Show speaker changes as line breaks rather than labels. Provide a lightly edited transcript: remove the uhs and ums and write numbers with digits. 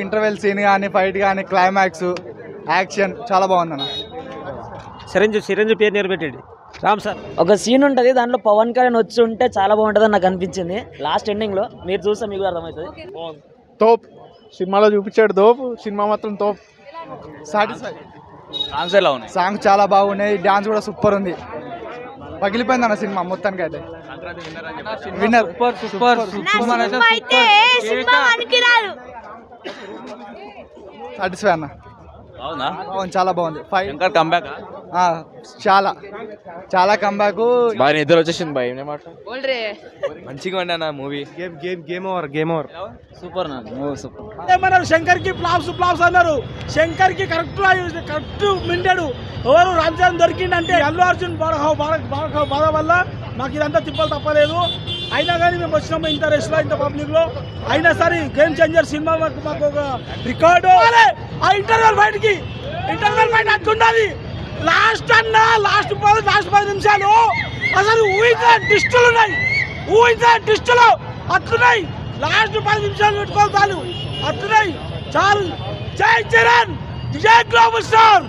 Interval scene కానీ fight కానీ climax action చాలా బాగుందన్న.
చిరంజీవి పేరు నిలబెట్టాడు రామ్ సార్.
ఒక సీన్ ఉంటుంది, దాంట్లో పవన్ కళ్యాణ్ వచ్చి ఉంటే చాలా బాగుంటుంది నాకు అనిపించింది. లాస్ట్ ఎండింగ్ లో మీరు చూస్తే మీకు అర్థమవుతుంది.
తోప్ సినిమాలో చూపించాడు, తోపు సినిమా మాత్రం తోప్. సాటిస్ఫై.
సాంగ్స్ ఎలా ఉన్నాయి?
సాంగ్స్ చాలా బాగున్నాయి, డాన్స్ కూడా సూపర్ ఉంది, పగిలిపోయింది అన్న సినిమా మొత్తానికి అయితే. విన్నర్ సాటిస్ఫై అన్న.
అవునా?
చాలా బాగుంది.
శంకర్ కంబ్యాక్
చాలా చాలా కంబ్యాక్.
బాగా నిద్ర వచ్చేసింది బాయ్. మంచిగా ఉండే అన్న movie.
Game over
super super.
Shankar కి ఫ్లాప్స్ అన్నారు. శంకర్ కి కరెక్ట్ మిండాడు. ఎవరు రామ్చరణ్ దొరికిందంటే అల్లు అర్జున్ బాధ వల్ల మాకు ఇదంతా తిప్పలు తప్పలేదు. అయినా కానీ మేము వచ్చినాము ఇంత రెస్ట్ లో, ఇంత పబ్లిక్ లో. అయినా సరే గేమ్ చేంజర్ సినిమా మాకు ఒక రికార్డు. ఆ ఇంటర్వెల్ బయట అట్లున్నది. లాస్ట్ 10 నిమిషాలు అసలు ఊహించిన డిస్టులు అట్లున్నాయి. లాస్ట్ 10 నిమిషాలు పెట్టుకోవాలి చాలు, అట్లున్నాయి చాలు. జై చరణ్, జై గ్లోబల్ స్టార్.